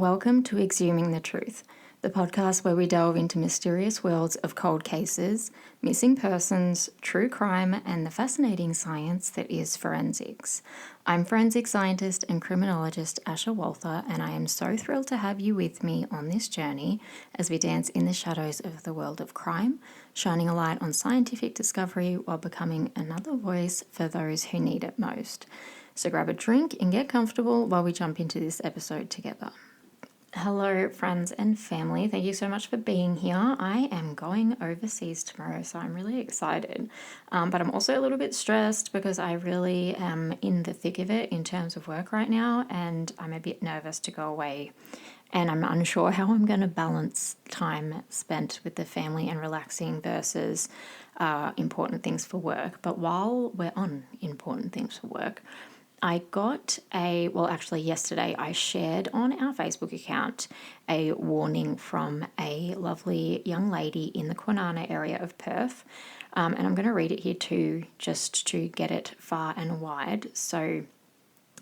Welcome to Exhuming the Truth, the podcast where we delve into mysterious worlds of cold cases, missing persons, true crime, and the fascinating science that is forensics. I'm forensic scientist and criminologist Asha Walther, and I am so thrilled to have you with me on this journey as we dance in the shadows of the world of crime, shining a light on scientific discovery while becoming another voice for those who need it most. So grab a drink and get comfortable while we jump into this episode together. Hello, friends and family. Thank you so much for being here. I am going overseas tomorrow, so I'm really excited. But I'm also a little bit stressed because I really am in the thick of it in terms of work right now, and I'm a bit nervous to go away. And I'm unsure how I'm going to balance time spent with the family and relaxing versus important things for work. But while we're on important things for work, I got yesterday I shared on our Facebook account a warning from a lovely young lady in the Kwinana area of Perth. And I'm going to read it here too, just to get it far and wide. So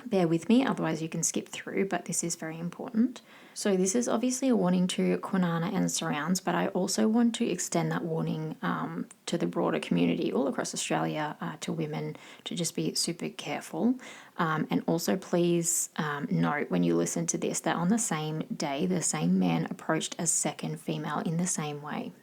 bear with me, otherwise you can skip through, but this is very important. So this is obviously a warning to Kwinana and surrounds, but I also want to extend that warning to the broader community all across Australia, to women, to just be super careful. And also please note when you listen to this that on the same day, the same man approached a second female in the same way.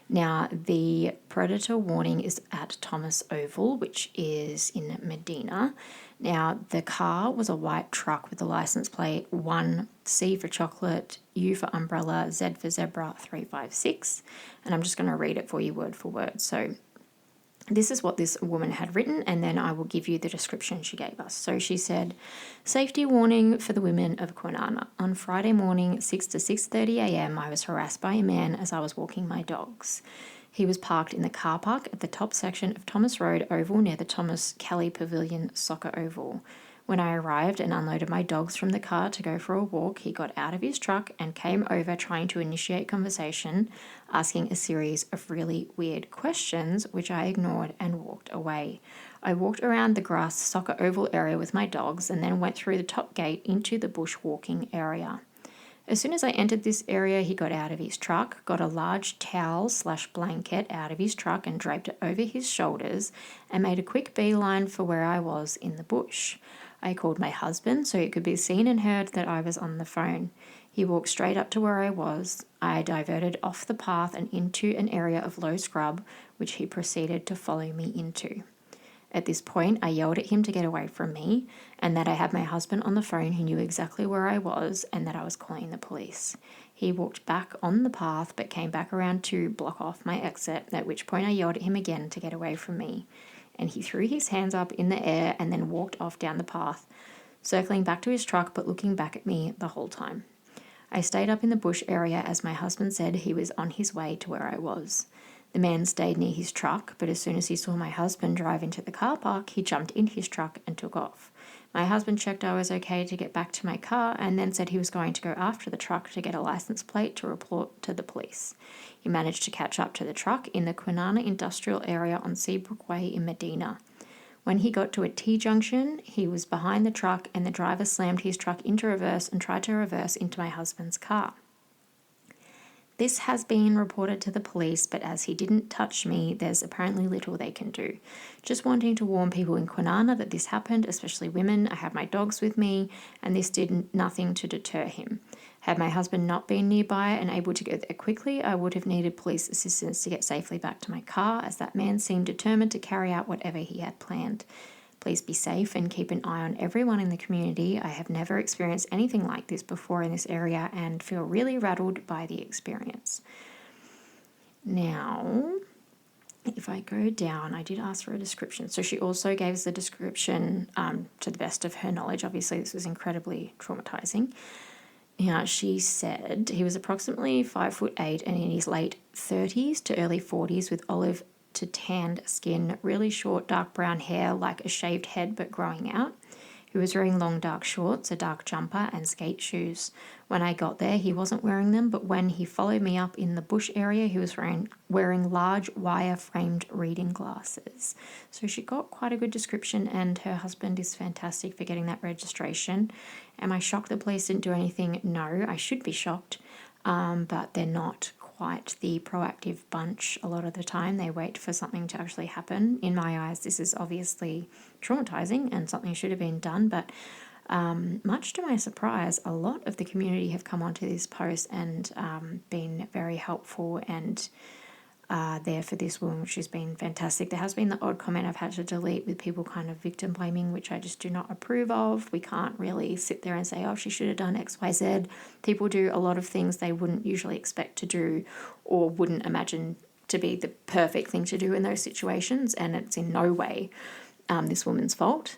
Now, the predator warning is at Thomas Oval, which is in Medina. Now, the car was a white truck with the license plate 1, C for chocolate, U for umbrella, Z for zebra, 356. And I'm just going to read it for you word for word. So this is what this woman had written, and then I will give you the description she gave us. So she said, safety warning for the women of Kwinana. On Friday morning, 6 to 6:30 a.m., I was harassed by a man as I was walking my dogs. He was parked in the car park at the top section of Thomas Road Oval near the Thomas Kelly Pavilion Soccer Oval. When I arrived and unloaded my dogs from the car to go for a walk, he got out of his truck and came over trying to initiate conversation, asking a series of really weird questions, which I ignored and walked away. I walked around the grass soccer oval area with my dogs and then went through the top gate into the bush walking area. As soon as I entered this area, he got out of his truck, got a large towel/blanket out of his truck and draped it over his shoulders and made a quick beeline for where I was in the bush. I called my husband so it could be seen and heard that I was on the phone. He walked straight up to where I was. I diverted off the path and into an area of low scrub, which he proceeded to follow me into. At this point, I yelled at him to get away from me and that I had my husband on the phone who knew exactly where I was and that I was calling the police. He walked back on the path but came back around to block off my exit, at which point I yelled at him again to get away from me. And he threw his hands up in the air and then walked off down the path, circling back to his truck but looking back at me the whole time. I stayed up in the bush area as my husband said he was on his way to where I was. The man stayed near his truck, but as soon as he saw my husband drive into the car park, he jumped in his truck and took off. My husband checked I was okay to get back to my car and then said he was going to go after the truck to get a license plate to report to the police. He managed to catch up to the truck in the Kwinana industrial area on Seabrook Way in Medina. When he got to a T-junction, he was behind the truck and the driver slammed his truck into reverse and tried to reverse into my husband's car. This has been reported to the police, but as he didn't touch me, there's apparently little they can do. Just wanting to warn people in Kwinana that this happened, especially women. I had my dogs with me, and this did nothing to deter him. Had my husband not been nearby and able to get there quickly, I would have needed police assistance to get safely back to my car, as that man seemed determined to carry out whatever he had planned. Please be safe and keep an eye on everyone in the community. I have never experienced anything like this before in this area and feel really rattled by the experience. Now, if I go down, I did ask for a description. So she also gave us the description to the best of her knowledge. Obviously, this was incredibly traumatizing. She said he was approximately 5'8" and in his late 30s to early 40s with olive to tanned skin, really short dark brown hair like a shaved head but growing out. He He was wearing long dark shorts, a dark jumper, and skate shoes. When I got there, he wasn't wearing them, but when he followed me up in the bush area, he was wearing large wire-framed reading glasses. So she got quite a good description, and her husband is fantastic for getting that registration. Am I shocked the police didn't do anything? No, I should be shocked, but they're not quite the proactive bunch a lot of the time. They wait for something to actually happen. In my eyes, this is obviously traumatizing and something should have been done, but much to my surprise, a lot of the community have come onto this post and been very helpful and there for this woman, which has been fantastic. There has been the odd comment I've had to delete with people kind of victim blaming, which I just do not approve of. We can't really sit there and say, oh, she should have done X, Y, Z. People do a lot of things they wouldn't usually expect to do or wouldn't imagine to be the perfect thing to do in those situations, and it's in no way this woman's fault.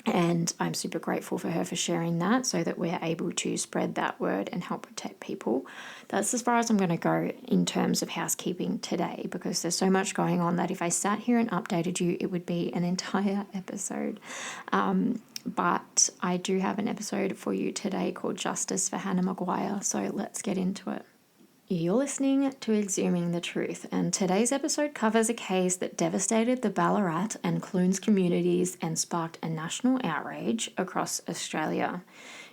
And I'm super grateful for her for sharing that so that we're able to spread that word and help protect people. That's as far as I'm going to go in terms of housekeeping today, because there's so much going on that if I sat here and updated you, it would be an entire episode. But I do have an episode for you today called Justice for Hannah McGuire, so let's get into it. You're listening to Exhuming the Truth, and today's episode covers a case that devastated the Ballarat and Clunes communities and sparked a national outrage across Australia.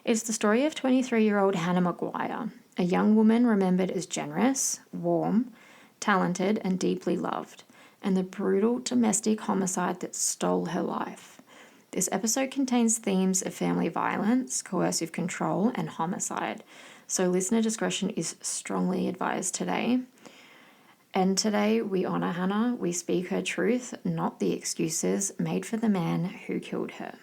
It's the story of 23-year-old Hannah McGuire, a young woman remembered as generous, warm, talented, and deeply loved, and the brutal domestic homicide that stole her life. This episode contains themes of family violence, coercive control, and homicide, so listener discretion is strongly advised today. And today we honour Hannah, we speak her truth, not the excuses made for the man who killed her.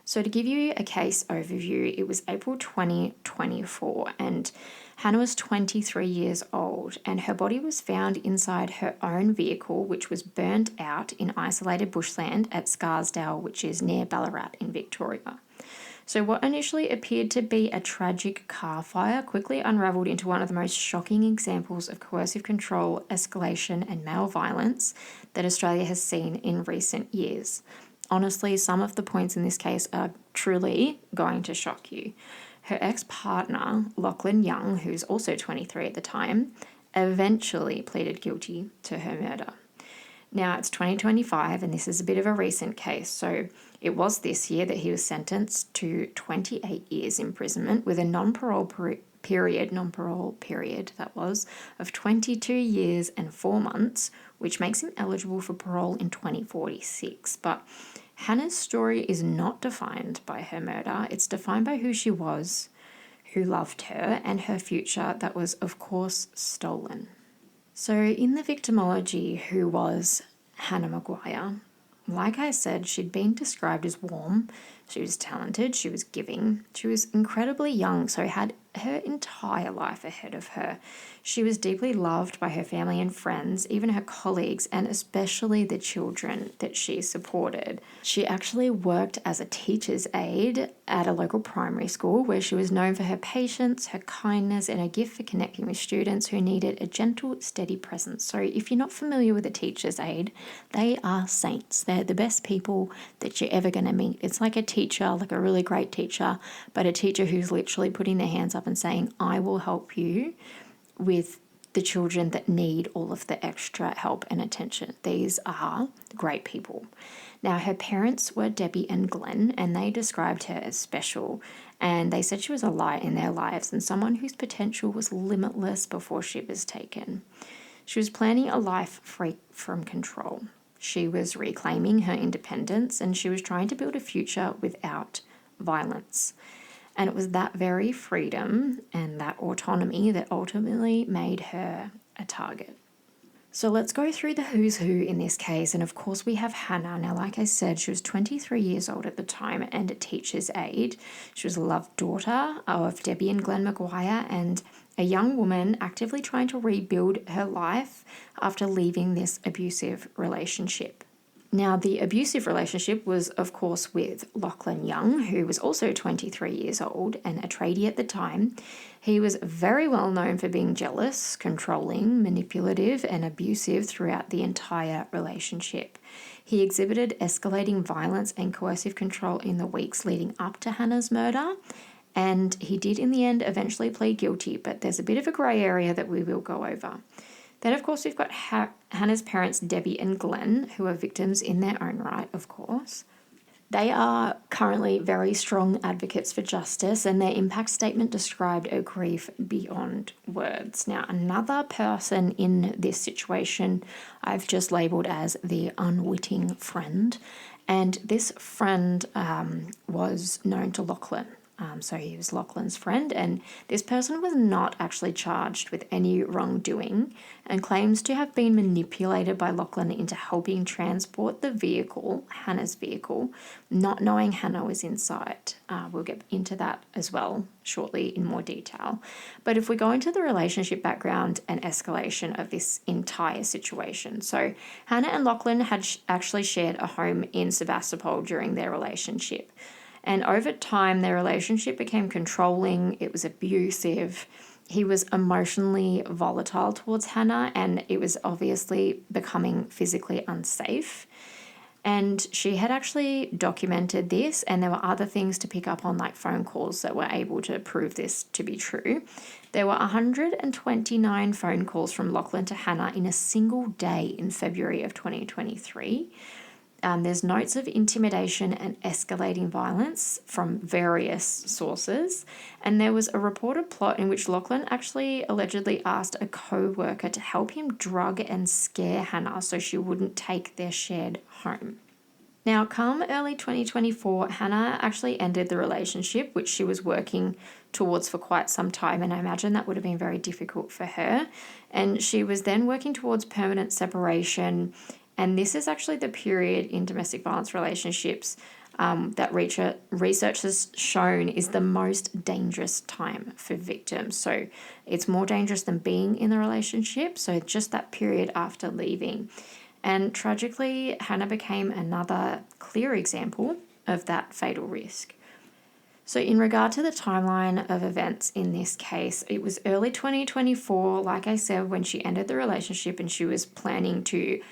So to give you a case overview, it was April 2024 and Hannah was 23 years old and her body was found inside her own vehicle, which was burnt out in isolated bushland at Scarsdale, which is near Ballarat in Victoria. So what initially appeared to be a tragic car fire quickly unravelled into one of the most shocking examples of coercive control, escalation and male violence that Australia has seen in recent years. Honestly, some of the points in this case are truly going to shock you. Her ex-partner, Lachlan Young, who's also 23 at the time, eventually pleaded guilty to her murder. Now, it's 2025 and this is a bit of a recent case, so it was this year that he was sentenced to 28 years imprisonment with a non-parole period of 22 years and 4 months, which makes him eligible for parole in 2046. But Hannah's story is not defined by her murder. It's defined by who she was, who loved her, and her future that was, of course, stolen. So in the victimology, who was Hannah McGuire? Like I said, she'd been described as warm, she was talented, she was giving, she was incredibly young, so had her entire life ahead of her. She was deeply loved by her family and friends, even her colleagues, and especially the children that she supported. She actually worked as a teacher's aide at a local primary school where she was known for her patience, her kindness, and her gift for connecting with students who needed a gentle, steady presence. So if you're not familiar with a teacher's aide, they are saints. They're the best people that you're ever going to meet. It's like a teacher, like a really great teacher, but a teacher who's literally putting their hands up and saying, I will help you with the children that need all of the extra help and attention. These are great people. Now, her parents were Debbie and Glenn, and they described her as special, and they said she was a light in their lives and someone whose potential was limitless before she was taken. She was planning a life free from control. She was reclaiming her independence, and she was trying to build a future without violence. And it was that very freedom and that autonomy that ultimately made her a target. So let's go through the who's who in this case. And of course we have Hannah. Now, like I said, she was 23 years old at the time and a teacher's aide. She was a loved daughter of Debbie and Glenn McGuire and a young woman actively trying to rebuild her life after leaving this abusive relationship. Now, the abusive relationship was, of course, with Lachlan Young, who was also 23 years old and a tradie at the time. He was very well known for being jealous, controlling, manipulative, and abusive throughout the entire relationship. He exhibited escalating violence and coercive control in the weeks leading up to Hannah's murder, and he did in the end eventually plead guilty, but there's a bit of a grey area that we will go over. Then, of course, we've got Hannah's parents, Debbie and Glenn, who are victims in their own right, of course. They are currently very strong advocates for justice, and their impact statement described a grief beyond words. Now, another person in this situation I've just labelled as the unwitting friend, and this friend was known to Lachlan. So he was Lachlan's friend, and this person was not actually charged with any wrongdoing and claims to have been manipulated by Lachlan into helping transport the vehicle, Hannah's vehicle, not knowing Hannah was inside. We'll get into that as well shortly in more detail. But if we go into the relationship background and escalation of this entire situation. So Hannah and Lachlan had actually shared a home in Sebastopol during their relationship. And over time, their relationship became controlling, it was abusive, he was emotionally volatile towards Hannah, and it was obviously becoming physically unsafe. And she had actually documented this, and there were other things to pick up on, like phone calls that were able to prove this to be true. There were 129 phone calls from Lachlan to Hannah in a single day in February of 2023. There's notes of intimidation and escalating violence from various sources. And there was a reported plot in which Lachlan actually allegedly asked a co-worker to help him drug and scare Hannah so she wouldn't take their shared home. Now, come early 2024, Hannah actually ended the relationship, which she was working towards for quite some time, and I imagine that would have been very difficult for her. And she was then working towards permanent separation. And this is actually the period in domestic violence relationships that research has shown is the most dangerous time for victims. So it's more dangerous than being in the relationship. So just that period after leaving. And tragically, Hannah became another clear example of that fatal risk. So in regard to the timeline of events in this case, it was early 2024, like I said, when she ended the relationship and she was planning to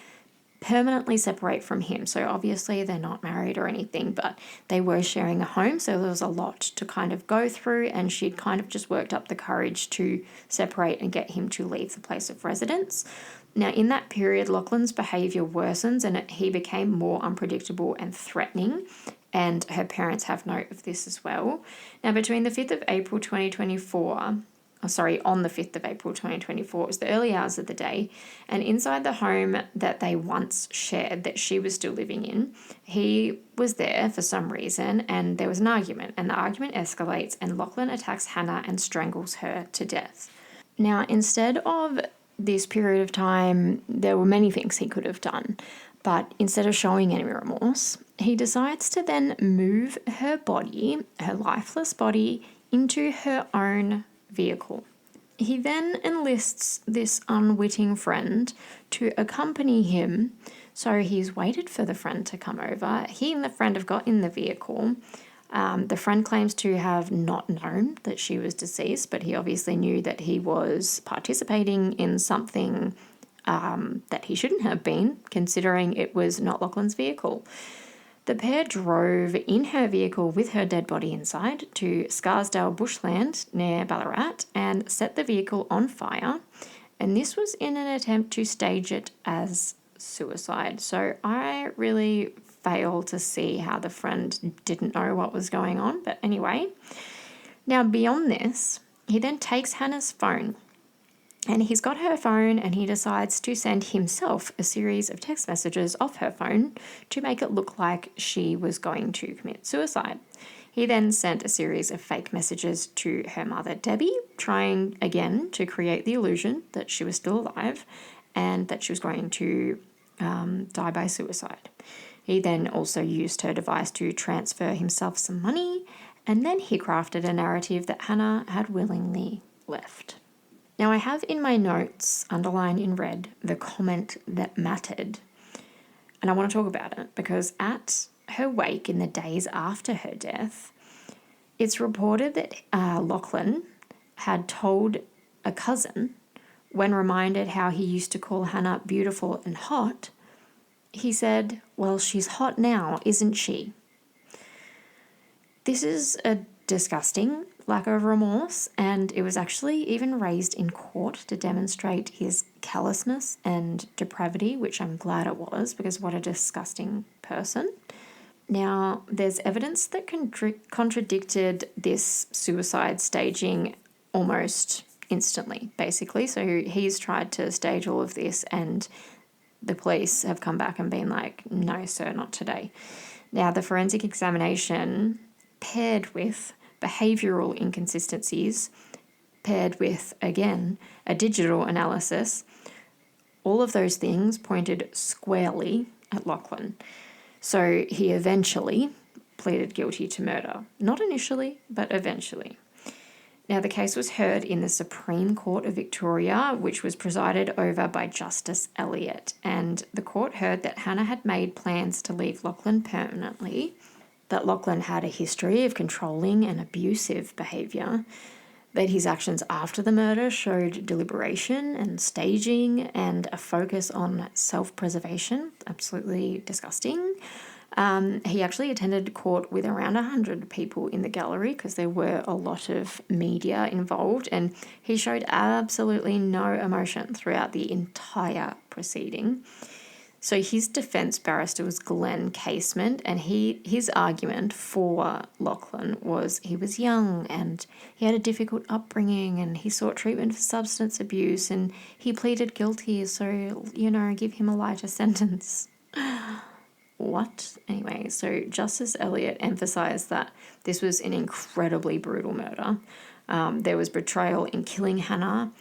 permanently separate from him. So obviously they're not married or anything, but they were sharing a home. So there was a lot to kind of go through, and she'd kind of just worked up the courage to separate and get him to leave the place of residence. Now, in that period, Lachlan's behaviour worsens and he became more unpredictable and threatening, and her parents have note of this as well. Now, between the 5th of April 2024, on the 5th of April 2024, it was the early hours of the day, and inside the home that they once shared that she was still living in, he was there for some reason, and there was an argument, and the argument escalates, and Lachlan attacks Hannah and strangles her to death. Now, instead of this period of time, there were many things he could have done, but instead of showing any remorse, he decides to then move her body, her lifeless body, into her own vehicle. He then enlists this unwitting friend to accompany him. So he's waited for the friend to come over. He and the friend have got in the vehicle. The friend claims to have not known that she was deceased, but he obviously knew that he was participating in something that he shouldn't have been, considering it was not Lachlan's vehicle. The pair drove in her vehicle with her dead body inside to Scarsdale bushland near Ballarat and set the vehicle on fire. And this was in an attempt to stage it as suicide. So I really fail to see how the friend didn't know what was going on. But anyway, now beyond this, he then takes Hannah's phone. And he's got her phone and he decides to send himself a series of text messages off her phone to make it look like she was going to commit suicide. He then sent a series of fake messages to her mother, Debbie, trying again to create the illusion that she was still alive and that she was going to die by suicide. He then also used her device to transfer himself some money, and then he crafted a narrative that Hannah had willingly left. Now, I have in my notes, underlined in red, the comment that mattered, and I want to talk about it because at her wake in the days after her death, it's reported that Lachlan had told a cousin, when reminded how he used to call Hannah beautiful and hot, He said, "Well, she's hot now, isn't she?" This is a disgusting lack of remorse, and it was actually even raised in court to demonstrate his callousness and depravity, which I'm glad it was, because what a disgusting person. Now, there's evidence that contradicted this suicide staging almost instantly, basically. So he's tried to stage all of this, and the police have come back and been like, "No, sir, not today." Now, the forensic examination, paired with behavioural inconsistencies, paired with, again, a digital analysis, all of those things pointed squarely at Lachlan. So he eventually pleaded guilty to murder. Not initially, but eventually. Now, the case was heard in the Supreme Court of Victoria, which was presided over by Justice Elliott. And the court heard that Hannah had made plans to leave Lachlan permanently, that Lachlan had a history of controlling and abusive behaviour, that his actions after the murder showed deliberation and staging and a focus on self-preservation. Absolutely disgusting. He actually attended court with around 100 people in the gallery because there were a lot of media involved, and he showed absolutely no emotion throughout the entire proceeding. So his defence barrister was Glenn Casement, and his argument for Lachlan was he was young and he had a difficult upbringing and he sought treatment for substance abuse and he pleaded guilty, so, give him a lighter sentence. What? Anyway, so Justice Elliott emphasised that this was an incredibly brutal murder. There was betrayal in killing Hannah,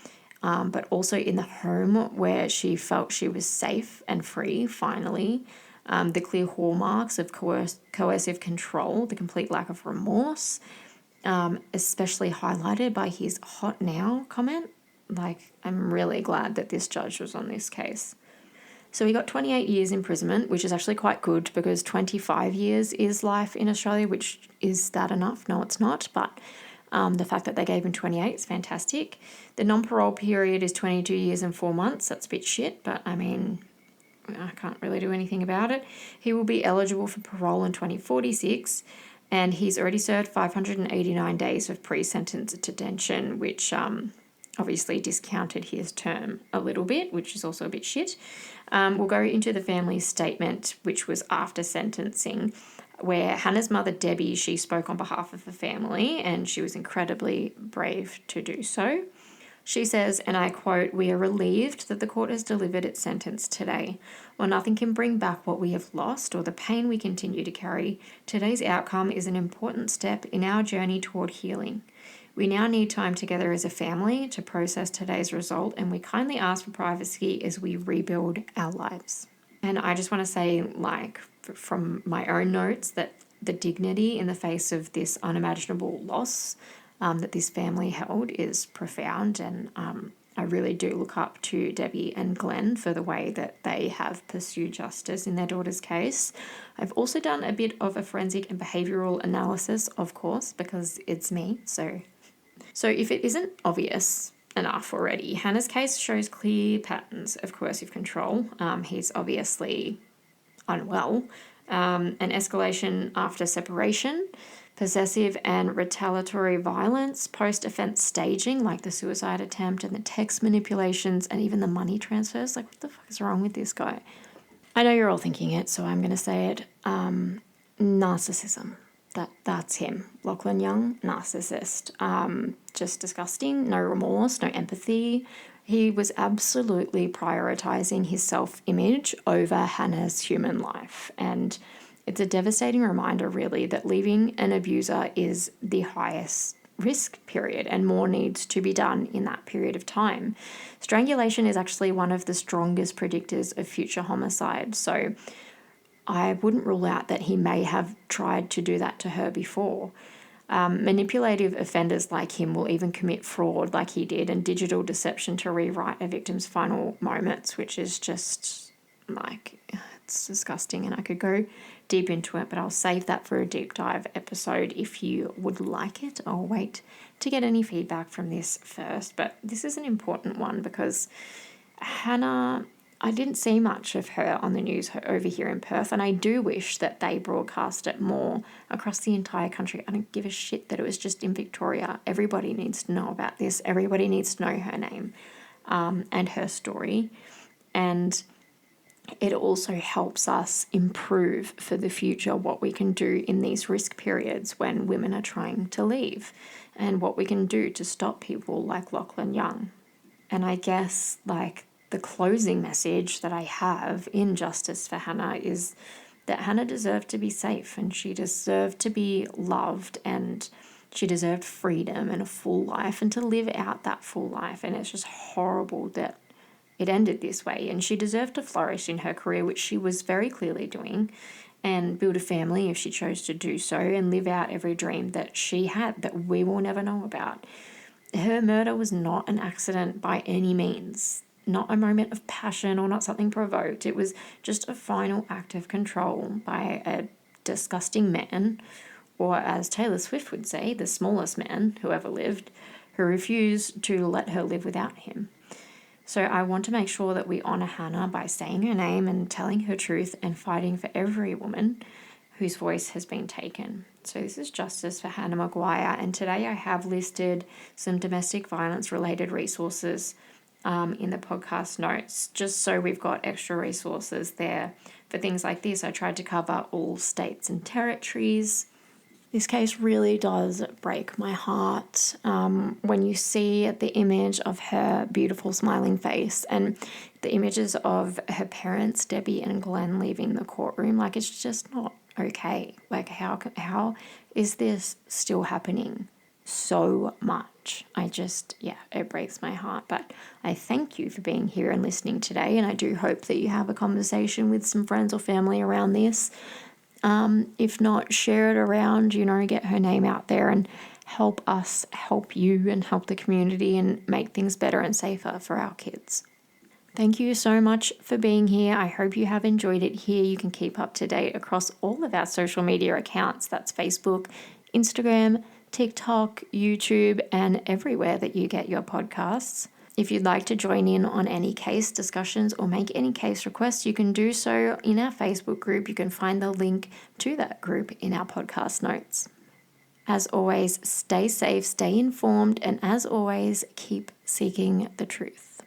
but also in the home where she felt she was safe and free, finally. The clear hallmarks of coercive control, the complete lack of remorse, especially highlighted by his hot now comment. I'm really glad that this judge was on this case. So he got 28 years imprisonment, which is actually quite good because 25 years is life in Australia, which is that enough? No, it's not, but the fact that they gave him 28 is fantastic. The non-parole period is 22 years and 4 months. That's a bit shit, but I can't really do anything about it. He will be eligible for parole in 2046, and he's already served 589 days of pre-sentence detention, which obviously discounted his term a little bit, which is also a bit shit. We'll go into the family's statement, which was after sentencing, where Hannah's mother, Debbie, she spoke on behalf of the family, and she was incredibly brave to do so. She says, and I quote, "We are relieved that the court has delivered its sentence today. While nothing can bring back what we have lost or the pain we continue to carry, today's outcome is an important step in our journey toward healing. We now need time together as a family to process today's result, and we kindly ask for privacy as we rebuild our lives." And I just want to say, from my own notes, that the dignity in the face of this unimaginable loss that this family held is profound, and I really do look up to Debbie and Glenn for the way that they have pursued justice in their daughter's case. I've also done a bit of a forensic and behavioural analysis, of course, because it's me, So if it isn't obvious enough already, Hannah's case shows clear patterns of coercive control. He's obviously unwell, an escalation after separation, possessive and retaliatory violence, post-offence staging like the suicide attempt and the text manipulations and even the money transfers. What the fuck is wrong with this guy? I know you're all thinking it, so I'm going to say it. Narcissism. That's him. Lachlan Young, narcissist. Just disgusting. No remorse, no empathy. He was absolutely prioritising his self-image over Hannah's human life. And it's a devastating reminder, really, that leaving an abuser is the highest risk period, and more needs to be done in that period of time. Strangulation is actually one of the strongest predictors of future homicide. So I wouldn't rule out that he may have tried to do that to her before. Manipulative offenders like him will even commit fraud like he did and digital deception to rewrite a victim's final moments, which is just it's disgusting, and I could go deep into it, but I'll save that for a deep dive episode if you would like it. I'll wait to get any feedback from this first, but this is an important one because Hannah, I didn't see much of her on the news over here in Perth, and I do wish that they broadcast it more across the entire country. I don't give a shit that it was just in Victoria. Everybody needs to know about this. Everybody needs to know her name and her story. And it also helps us improve for the future what we can do in these risk periods when women are trying to leave, and what we can do to stop people like Lachlan Young. And I guess like the closing message that I have in Justice for Hannah is that Hannah deserved to be safe, and she deserved to be loved, and she deserved freedom and a full life and to live out that full life. And it's just horrible that it ended this way, and she deserved to flourish in her career, which she was very clearly doing, and build a family if she chose to do so, and live out every dream that she had that we will never know about. Her murder was not an accident by any means, not a moment of passion or not something provoked. It was just a final act of control by a disgusting man, or as Taylor Swift would say, the smallest man who ever lived, who refused to let her live without him. So I want to make sure that we honour Hannah by saying her name and telling her truth and fighting for every woman whose voice has been taken. So this is Justice for Hannah McGuire, and today I have listed some domestic violence related resources in the podcast notes, just so we've got extra resources there for things like this. I tried to cover all states and territories. This case really does break my heart when you see the image of her beautiful smiling face and the images of her parents, Debbie and Glenn, leaving the courtroom. Like, it's just not okay. Like, how is this still happening so much? It breaks my heart. But I thank you for being here and listening today, and I do hope that you have a conversation with some friends or family around this. If not, share it around, get her name out there and help us help you and help the community and make things better and safer for our kids. Thank you so much for being here. I hope you have enjoyed it here. You can keep up to date across all of our social media accounts. That's Facebook, Instagram, TikTok, YouTube, and everywhere that you get your podcasts. If you'd like to join in on any case discussions or make any case requests, you can do so in our Facebook group. You can find the link to that group in our podcast notes. As always, stay safe, stay informed, and as always, keep seeking the truth.